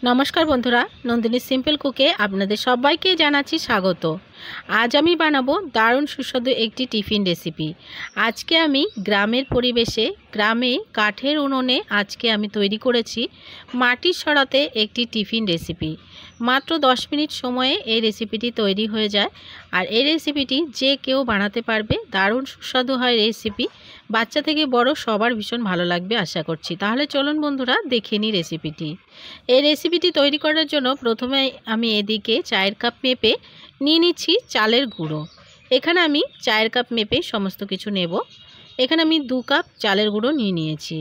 नमस्कार बंधुरा नंदिनी सिम्पल कुके आपनादेर सबाइके जानाच्छि स्वागत। आज आमी बानाबो दारुण सुस्वादु एकटी टिफिन रेसिपि। आज के आमी ग्रामेर परिवेशे ग्रामे काठेर उनुने आज के आमी तैरी करेछि माटिर सराते एकटी टिफिन रेसिपि। मात्र 10 मिनट समये এই রেসিপিটি তৈরি হয়ে যায় আর এই রেসিপিটি যে কেউ বানাতে পারবে। দারুণ সুস্বাদু হয় রেসিপি, বাচ্চা থেকে বড় সবার ভীষণ ভালো লাগবে আশা করছি। তাহলে চলুন বন্ধুরা দেখে নিই রেসিপিটি। এই রেসিপিটি তৈরি করার জন্য প্রথমে আমি এদিকে 4 কাপ মেপে নিয়ে নিচ্ছি চালের গুঁড়ো। এখানে আমি 4 কাপ মেপে সমস্ত কিছু নেব। এখানে আমি 2 কাপ চালের গুঁড়ো নিয়ে নিয়েছি।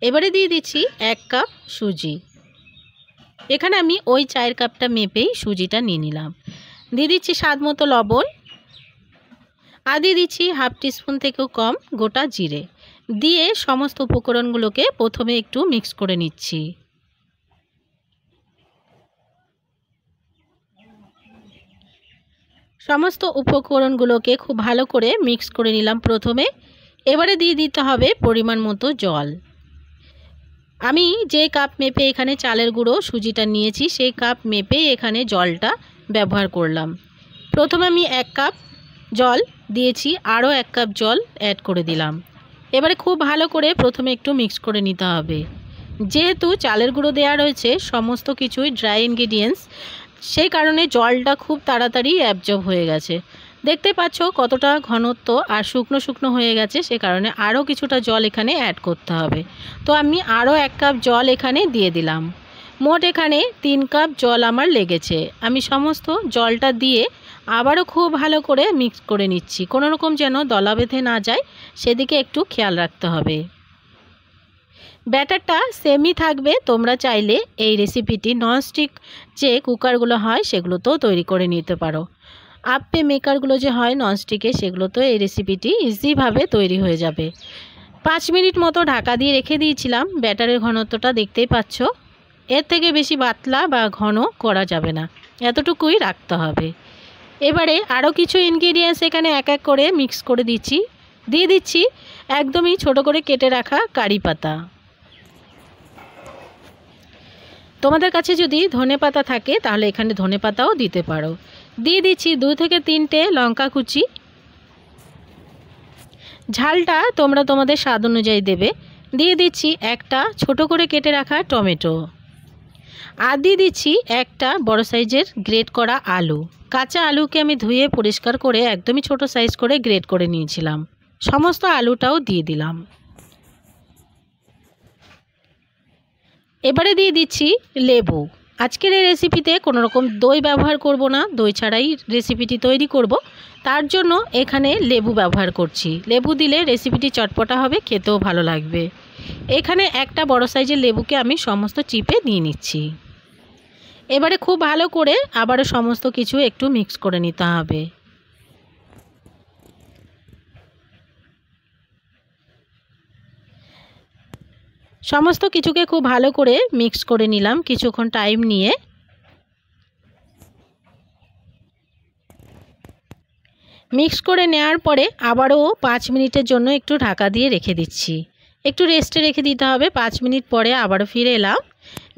এবারে দিয়ে দিচ্ছি 1 কাপ সুজি। এখানে আমি ওই 4 কাপটা মেপেই সুজিটা নিয়ে নিলাম। দিয়ে দিচ্ছি স্বাদ মতো লবণ আর দিয়ে দিচ্ছি হাফ টিস্পুন থেকেও কম গোটা জিরে। দিয়ে সমস্ত উপকরণগুলোকে প্রথমে একটু মিক্স করে নিচ্ছি। সমস্ত উপকরণগুলোকে খুব ভালো করে মিক্স করে নিলাম প্রথমে। এবারে দিয়ে দিতে হবে পরিমাণ মতো জল। আমি যে কাপ মেপে এখানে চালের গুঁড়ো সুজিটা নিয়েছি সেই কাপ মেপে এখানে জলটা ব্যবহার করলাম। প্রথমে আমি 1 কাপ জল দিয়েছি, আরও 1 কাপ জল অ্যাড করে দিলাম। এবারে খুব ভালো করে প্রথমে একটু মিক্স করে নিতে হবে। যেহেতু চালের গুঁড়ো দেওয়া রয়েছে সমস্ত কিছুই ড্রাই ইনগ্রিডিয়েন্টস, সেই কারণে জলটা খুব তাড়াতাড়ি অ্যাবজর্ব হয়ে গেছে। দেখতে পাচ্ছ কতটা ঘনত্ব আর শুকনো শুকনো হয়ে গেছে, সে কারণে আরও কিছুটা জল এখানে অ্যাড করতে হবে। তো আমি আরও 1 কাপ জল এখানে দিয়ে দিলাম। মোট এখানে 3 কাপ জল আমার লেগেছে। আমি সমস্ত জলটা দিয়ে আবারও খুব ভালো করে মিক্স করে নিচ্ছি, কোনো রকম যেন দলা বেঁধে না যায় সেদিকে একটু খেয়াল রাখতে হবে। ব্যাটারটা সেমই থাকবে, তোমরা চাইলে এই রেসিপিটি ননস্টিক যে কুকারগুলো হয় সেগুলোতেও তৈরি করে নিতে পারো। আপ্পে মেকারগুলো যে হয় ননস্টিকে সেগুলোতেও এই রেসিপিটি ইজিভাবে তৈরি হয়ে যাবে। 5 মিনিট মতো ঢাকা দিয়ে রেখে দিয়েছিলাম। ব্যাটারের ঘনত্বটা দেখতেই পাচ্ছ, এর থেকে বেশি পাতলা বা ঘন করা যাবে না, এতটুকুই রাখতে হবে। এবারে আরও কিছু ইনগ্রিডিয়েন্টস এখানে এক এক করে মিক্স করে দিচ্ছি। দিয়ে দিচ্ছি একদমই ছোট করে কেটে রাখা কারি পাতা। তোমাদের কাছে যদি ধনেপাতা থাকে তাহলে এখানে ধনেপাতাও দিতে পারো। দিয়ে দিচ্ছি 2 থেকে 3টে লঙ্কা কুচি। ঝালটা তোমরা তোমাদের স্বাদ অনুযায়ী দেবে। দিয়ে দিচ্ছি একটা ছোট করে কেটে রাখা টমেটো। আর দিয়ে দিচ্ছি একটা বড় সাইজের গ্রেট করা আলু। কাঁচা আলুকে আমি ধুয়ে পরিষ্কার করে একদমই ছোট সাইজ করে গ্রেট করে নিয়েছিলাম। সমস্ত আলুটাও দিয়ে দিলাম। এবারে দিয়ে দিচ্ছি লেবু। আজকের এই রেসিপিতে কোনো রকম দই ব্যবহার করব না, দই ছাড়াই রেসিপিটি তৈরি করব। তার জন্য এখানে লেবু ব্যবহার করছি। লেবু দিলে রেসিপিটি চটপটা হবে, খেতেও ভালো লাগবে। এখানে একটা বড় সাইজের লেবুকে আমি সমস্ত চিপে নিয়ে নিচ্ছি। এবারে খুব ভালো করে আবারও সমস্ত কিছু একটু মিক্স করে নিতে হবে। সমস্ত কিছুকে খুব ভালো করে মিক্স করে নিলাম কিছুক্ষণ টাইম নিয়ে। মিক্স করে নেওয়ার পরে আবারও 5 মিনিটের জন্য একটু ঢাকা দিয়ে রেখে দিচ্ছি। একটু রেস্টে রেখে দিতে হবে। 5 মিনিট পরে আবারও ফিরে এলাম।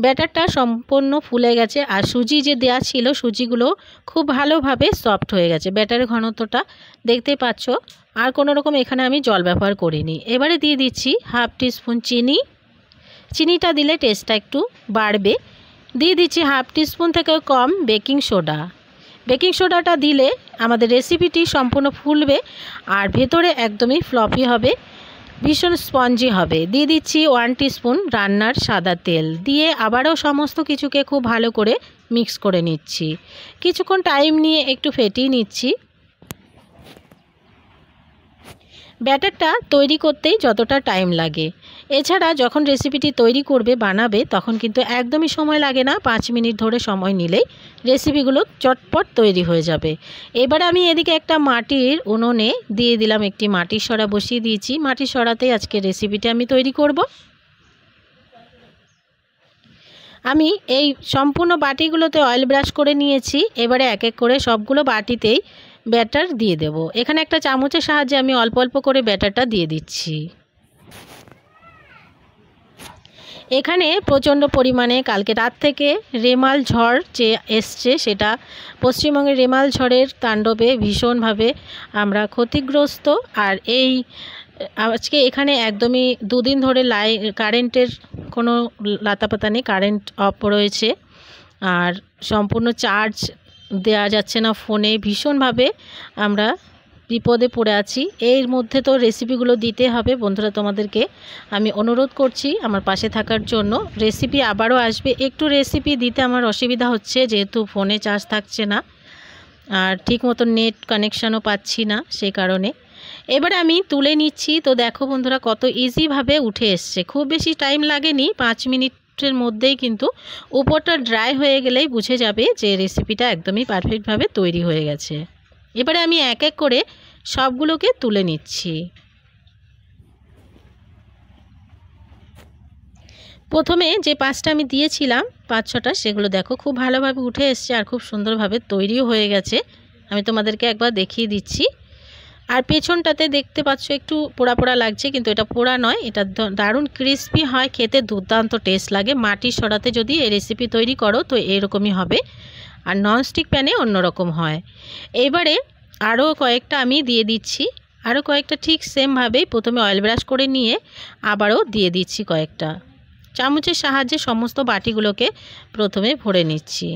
ব্যাটারটা সম্পূর্ণ ফুলে গেছে আর সুজি যে দেওয়া ছিল সুজিগুলো খুব ভালোভাবে সফট হয়ে গেছে। ব্যাটারের ঘনত্বটা দেখতে পাচ্ছ। আর কোনো রকম এখানে আমি জল ব্যবহার করিনি। এবারে দিয়ে দিচ্ছি হাফ টিস্পুন চিনি। চিনিটা দিলে টেস্টটা একটু বাড়বে। দিয়ে দিচ্ছি হাফ টিস্পুন থেকেও কম বেকিং সোডা। বেকিং সোডাটা দিলে আমাদের রেসিপিটি সম্পূর্ণ ফুলবে আর ভেতরে একদমই ফ্লফি হবে, ভীষণ স্পঞ্জি হবে। দিয়ে দিচ্ছি 1 টিস্পুন রান্নার সাদা তেল। দিয়ে আবারও সমস্ত কিছুকে খুব ভালো করে মিক্স করে নিচ্ছি। কিছুক্ষণ টাইম নিয়ে একটু ফেটিয়ে নিচ্ছি। ব্যাটারটা তৈরি করতেই যতটা টাইম লাগে, এছাড়া যখন রেসিপিটি তৈরি করবে বানাবে তখন কিন্তু একদমই সময় লাগে না। 5 মিনিট ধরে সময় নিলেই রেসিপিগুলো চটপট তৈরি হয়ে যাবে। এবার আমি এদিকে একটা মাটির উনুনে দিয়ে দিলাম, একটি মাটির সরা বসিয়ে দিয়েছি। মাটির সরাতেই আজকে রেসিপিটি আমি তৈরি করব। আমি এই সম্পূর্ণ বাটিগুলোতে অয়েল ব্রাশ করে নিয়েছি। এবারে এক এক করে সবগুলো বাটিতেই ব্যাটার দিয়ে দেব। এখানে একটা চামচের সাহায্যে আমি অল্প অল্প করে ব্যাটারটা দিয়ে দিচ্ছি। এখানে প্রচণ্ড পরিমাণে কালকে রাত থেকে রেমাল ঝড় যে এসছে, সেটা পশ্চিমবঙ্গের রেমাল ঝড়ের তাণ্ডবে ভীষণভাবে আমরা ক্ষতিগ্রস্ত। আর আজকে এখানে একদমই 2 দিন ধরে কারেন্টের কোনো লাতাপাতা নেই, কারেন্ট অফ রয়েছে। আর সম্পূর্ণ চার্জ দেওয়া যাচ্ছে না ফোনে, ভীষণভাবে আমরা বিপদে পড়ে আছি। এর মধ্যে তো রেসিপিগুলো দিতে হবে বন্ধুরা, তোমাদেরকে আমি অনুরোধ করছি আমার পাশে থাকার জন্য। রেসিপি আবারও আসবে, একটু রেসিপি দিতে আমার অসুবিধা হচ্ছে যেহেতু ফোনে চার্জ থাকছে না আর ঠিক মতো নেট কানেকশানও পাচ্ছি না, সেই কারণে। এবারে আমি তুলে নিচ্ছি। তো দেখো বন্ধুরা কত ইজিভাবে উঠে এসছে, খুব বেশি টাইম লাগেনি, 5 মিনিটের মধ্যেই কিন্তু উপরটা ড্রাই হয়ে গেলেই বুঝে যাবে যে রেসিপিটা একদমই পারফেক্টভাবে তৈরি হয়ে গেছে। এবারে আমি এক এক করে সবগুলোকে তুলে নিচ্ছি। প্রথমে যে 5টা আমি দিয়েছিলাম 5-6টা, সেগুলো দেখো খুব ভালোভাবে উঠে এসছে আর খুব সুন্দরভাবে তৈরিও হয়ে গেছে। আমি তোমাদেরকে একবার দেখিয়ে দিচ্ছি। আর পেছনটাতে দেখতে পাচ্ছ একটু পোড়া পোড়া লাগছে, কিন্তু এটা পোড়া নয়, এটা দারুণ ক্রিস্পি হয়, খেতে দুর্দান্ত টেস্ট লাগে। মাটির সরাতে যদি এই রেসিপি তৈরি করো তো এরকমই হবে, আর ননস্টিক প্যানে অন্যরকম হয়। এইবারে আরও কয়েকটা আমি দিয়ে দিচ্ছি, আরও কয়েকটা ঠিক সেমভাবেই প্রথমে অয়েল ব্রাশ করে নিয়ে আবারও দিয়ে দিচ্ছি কয়েকটা। চামচের সাহায্যে সমস্ত বাটিগুলোকে প্রথমে ভরে নিচ্ছি।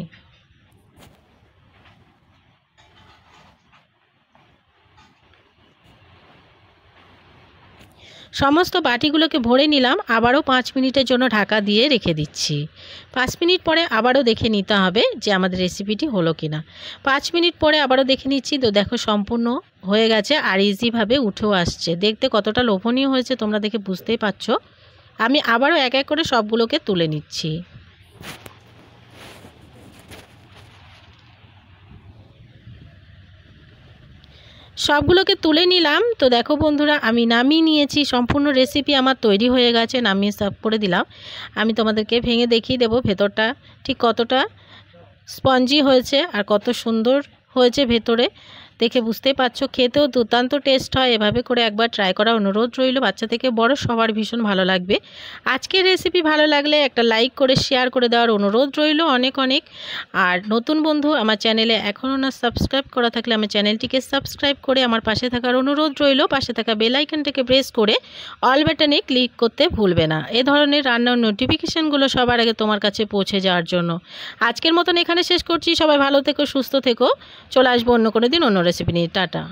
সমস্ত বাটিগুলোকে ভরে নিলাম, আবারও 5 মিনিটের জন্য ঢাকা দিয়ে রেখে দিচ্ছি। 5 মিনিট পরে আবারও দেখে নিতে হবে যে আমাদের রেসিপিটি হলো কিনা। 5 মিনিট পরে আবারও দেখে নিচ্ছি, তো দেখো সম্পূর্ণ হয়ে গেছে আর ইজিভাবে উঠেও আসছে। দেখতে কতটা লোভনীয় হয়েছে তোমরা দেখে বুঝতেই পারছো। আমি আবারও এক এক করে সবগুলোকে তুলে নিচ্ছি। সবগুলোকে তুলে নিলাম। তো দেখো বন্ধুরা আমি নামিয়ে নিয়েছি, সম্পূর্ণ রেসিপি আমার তৈরি হয়ে গেছে, নামিয়ে সার্ভ করে দিলাম। আমি তোমাদেরকে ভেঙে দেখিয়ে দেবো ভেতরটা ঠিক কতটা স্পঞ্জি হয়েছে আর কত সুন্দর হয়েছে ভেতরে, দেখে বুঝতেই পারছো। খেতেও দুর্দান্ত টেস্ট হয়, এভাবে করে একবার ট্রাই করার অনুরোধ রইল। বাচ্চা থেকে বড় সবার ভীষণ ভালো লাগবে। আজকের রেসিপি ভালো লাগলে একটা লাইক করে শেয়ার করে দেওয়ার অনুরোধ রইল অনেক অনেক। আর নতুন বন্ধু আমার চ্যানেলে এখনও না সাবস্ক্রাইব করা থাকলে আমার চ্যানেলটিকে সাবস্ক্রাইব করে আমার পাশে থাকার অনুরোধ রইল। পাশে থাকা বেল আইকনটাকে প্রেস করে অল বাটনে ক্লিক করতে ভুলবে না, এ ধরনের রান্নার নোটিফিকেশানগুলো সবার আগে তোমার কাছে পৌঁছে যাওয়ার জন্য। আজকের মতন এখানে শেষ করছি। সবাই ভালো থেকো, সুস্থ থেকো। চলে আসবো অন্য কোনো দিন অন্য রেসিপি নিয়ে। টাটা।